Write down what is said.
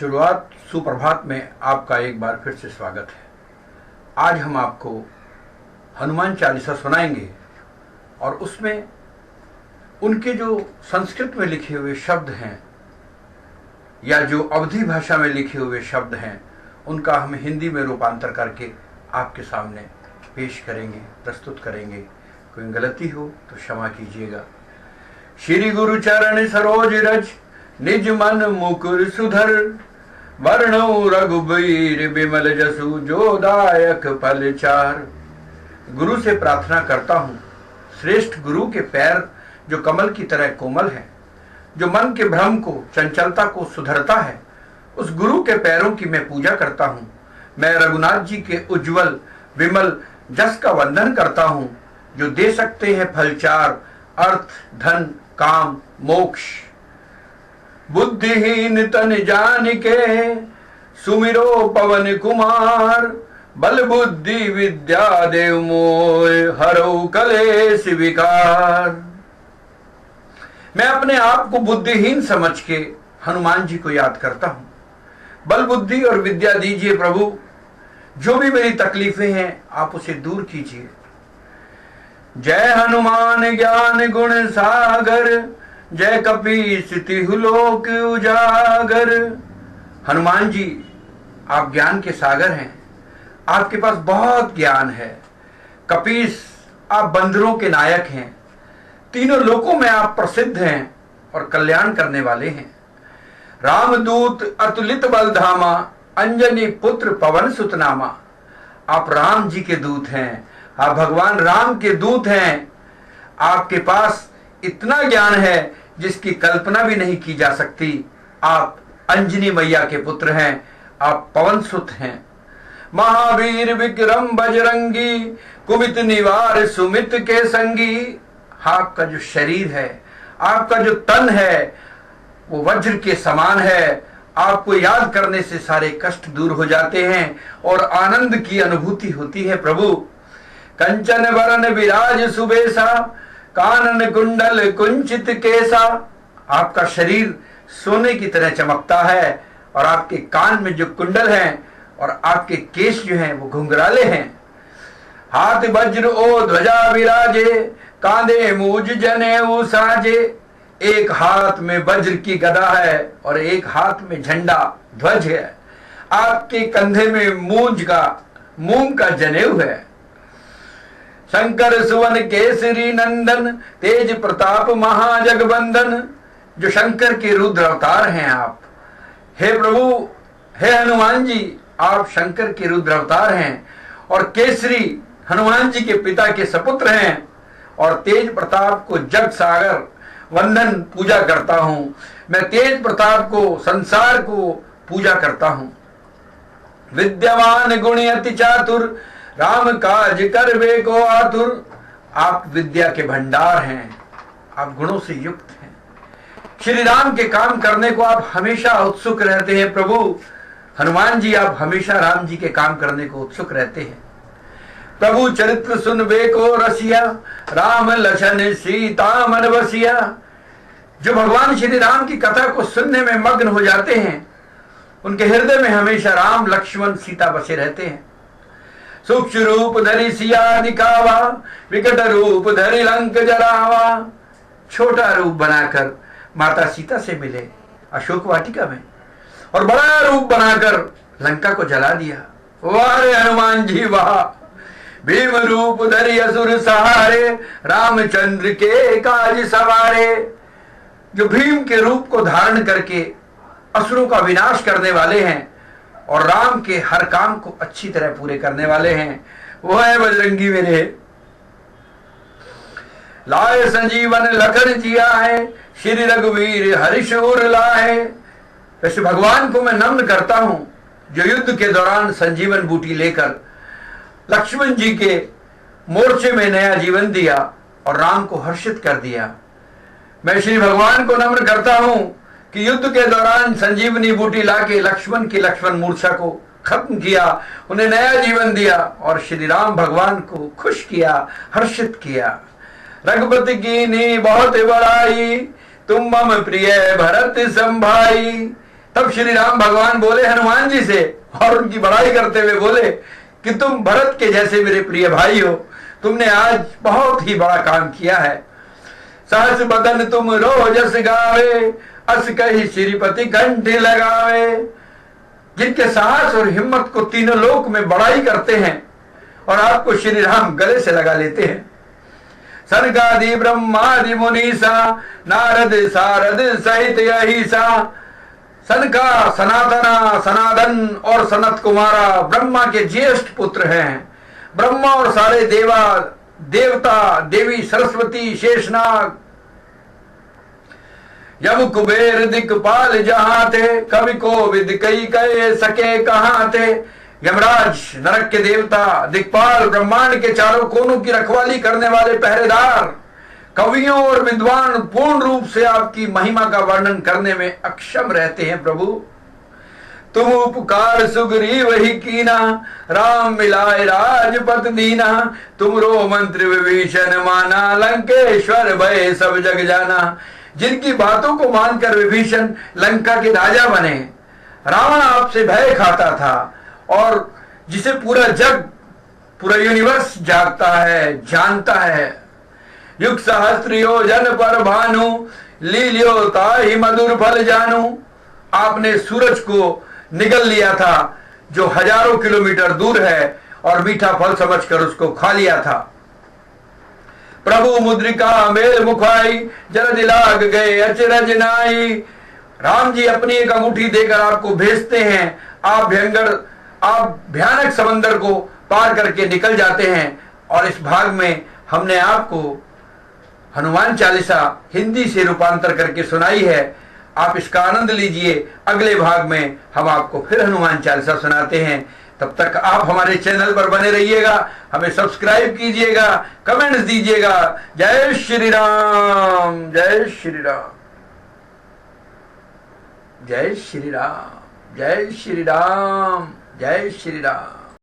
शुरुआत सुप्रभात में आपका एक बार फिर से स्वागत है। आज हम आपको हनुमान चालीसा सुनाएंगे और उसमें उनके जो संस्कृत में लिखे हुए शब्द हैं या जो अवधी भाषा में लिखे हुए शब्द हैं उनका हम हिंदी में रूपांतर करके आपके सामने पेश करेंगे, प्रस्तुत करेंगे। कोई गलती हो तो क्षमा कीजिएगा। श्री गुरु चरण सरोज रज निज मन मुकुर सुधर, वर्णो रघुबीर बिमल जसु जो दायक फल चार। गुरु से प्रार्थना करता हूँ, श्रेष्ठ गुरु के पैर जो कमल की तरह कोमल है, जो मन के भ्रम को चंचलता को सुधरता है, उस गुरु के पैरों की मैं पूजा करता हूँ। मैं रघुनाथ जी के उज्जवल विमल जस का वंदन करता हूँ, जो दे सकते हैं फल चार, अर्थ धन काम मोक्ष। बुद्धिहीन तन जान के सुमिरो पवन कुमार, बल बुद्धि विद्या देव मोय हरौ कलेश विकार। मैं अपने आप को बुद्धिहीन समझ के हनुमान जी को याद करता हूं। बल बुद्धि और विद्या दीजिए प्रभु, जो भी मेरी तकलीफें हैं आप उसे दूर कीजिए। जय हनुमान ज्ञान गुण सागर, जय कपीस तिहु लोक उजागर। हनुमान जी आप ज्ञान के सागर हैं, आपके पास बहुत ज्ञान है। कपीस आप बंदरों के नायक हैं, तीनों लोकों में आप प्रसिद्ध हैं और कल्याण करने वाले हैं। रामदूत अतुलित बलधामा, अंजनी पुत्र पवन सुत नामा। आप राम जी के दूत हैं, आप भगवान राम के दूत हैं। आपके पास इतना ज्ञान है जिसकी कल्पना भी नहीं की जा सकती। आप अंजनी मैया के पुत्र हैं, आप पवन सुत हैं। महावीर विक्रम बजरंगी, कुमित निवार सुमित के संगी। आपका जो शरीर है, आपका जो तन है वो वज्र के समान है। आपको याद करने से सारे कष्ट दूर हो जाते हैं और आनंद की अनुभूति होती है प्रभु। कंचन वरन विराज सुबेसा, कानन कुंडल कुंचित केसा। आपका शरीर सोने की तरह चमकता है और आपके कान में जो कुंडल हैं और आपके केश जो हैं वो घुंघराले हैं। हाथ वज्र ओ ध्वजा विराजे, कांधे मूज जनेऊ साजे। एक हाथ में वज्र की गदा है और एक हाथ में झंडा ध्वज है। आपके कंधे में मूंग का जनेऊ है। शंकर सुवन केसरी नंदन, तेज प्रताप महाजगबंदन। जो शंकर के रुद्र अवतार हैं आप। हे प्रभु, हे हनुमान जी, आप शंकर के रुद्र अवतार हैं और केसरी हनुमान जी के पिता के सपुत्र हैं। और तेज प्रताप को जग सागर वंदन पूजा करता हूं। मैं तेज प्रताप को, संसार को पूजा करता हूं। विद्यमान गुणी अति चातुर, राम काज करवे को आतुर। आप विद्या के भंडार हैं, आप गुणों से युक्त हैं। श्री राम के काम करने को आप हमेशा उत्सुक रहते हैं प्रभु। हनुमान जी आप हमेशा राम जी के काम करने को उत्सुक रहते हैं। प्रभु चरित्र सुनबे को रसिया, राम लखन सीता मन बसिया। जो भगवान श्री राम की कथा को सुनने में मग्न हो जाते हैं, उनके हृदय में हमेशा राम लक्ष्मण सीता बसे रहते हैं। सूक्ष्म रूप धरि सिया दिखावा, विकट रूप धरि लंक जरावा। छोटा रूप बनाकर माता सीता से मिले अशोक वाटिका में और बड़ा रूप बनाकर लंका को जला दिया। वाह रे हनुमान जी वाह। भीम रूप धरि असुर सहारे, रामचंद्र के काज सवारे। जो भीम के रूप को धारण करके असुरों का विनाश करने वाले हैं और राम के हर काम को अच्छी तरह पूरे करने वाले हैं, वो है बजरंगी मेरे। लाए संजीवन लखन जिया है, श्री रघुवीर हरिशूर लाए। वैसे भगवान को मैं नम्न करता हूं, जो युद्ध के दौरान संजीवन बूटी लेकर लक्ष्मण जी के मोर्चे में नया जीवन दिया और राम को हर्षित कर दिया। मैं श्री भगवान को नम्र करता हूं कि युद्ध के दौरान संजीवनी बूटी लाके लक्ष्मण की लक्ष्मण मूर्छा को खत्म किया, उन्हें नया जीवन दिया और श्री राम भगवान को खुश किया, हर्षित किया। रघुपति की नी बहुत बड़ाई, तुम मम प्रिय भरत संभाई। तब श्री राम भगवान बोले हनुमान जी से और उनकी बड़ाई करते हुए बोले कि तुम भरत के जैसे मेरे प्रिय भाई हो, तुमने आज बहुत ही बड़ा काम किया है। सहस बदन तुम रोजस गावे, अस कही श्रीपति कंठी लगावे। जिनके साहस और हिम्मत को तीनों लोक में बड़ाई करते हैं और आपको श्री राम गले से लगा लेते हैं। सनकादि ब्रह्मादि मुनीसा, नारद सारद सहित अहिसा। सनका सनातना सनातन और सनत कुमारा ब्रह्मा के ज्येष्ठ पुत्र हैं। ब्रह्मा और सारे देवा देवता, देवी सरस्वती, शेषनाग, यम कुबेर दिक्पाल जहां थे, कवि को विद कई कहे सके कहां थे। यमराज, नरक के देवता, दिक्पाल, ब्रह्मांड के चारों कोनों की रखवाली करने वाले पहरेदार, कवियों और विद्वान पूर्ण रूप से आपकी महिमा का वर्णन करने में अक्षम रहते हैं। प्रभु, तुम उपकार सुग्रीव ही कीना, राम मिलाए राजपत दीना। तुमरो मंत्र विभीषण माना, लंकेश्वर भय सब जग जाना। जिनकी बातों को मानकर विभीषण लंका के राजा बने, रावण आपसे भय खाता था और जिसे पूरा जग, पूरा यूनिवर्स जागता है, जानता है। युग सहस्त्र योजन पर भानु, लील्यो ताहि मधुर फल जानू। आपने सूरज को निगल लिया था जो हजारों किलोमीटर दूर है और मीठा फल समझकर उसको खा लिया था। प्रभु मुद्रिका मेल मुखाई, जरद लाग गए अचरज नाई। राम जी अपनी एक अंगूठी देकर आपको भेजते हैं, आप भयानक समंदर को पार करके निकल जाते हैं। और इस भाग में हमने आपको हनुमान चालीसा हिंदी से रूपांतर करके सुनाई है। आप इसका आनंद लीजिए। अगले भाग में हम आपको फिर हनुमान चालीसा सुनाते हैं। तब तक आप हमारे चैनल पर बने रहिएगा, हमें सब्सक्राइब कीजिएगा, कमेंट्स दीजिएगा। जय श्री राम, जय श्री राम, जय श्री राम, जय श्री राम, जय श्री राम।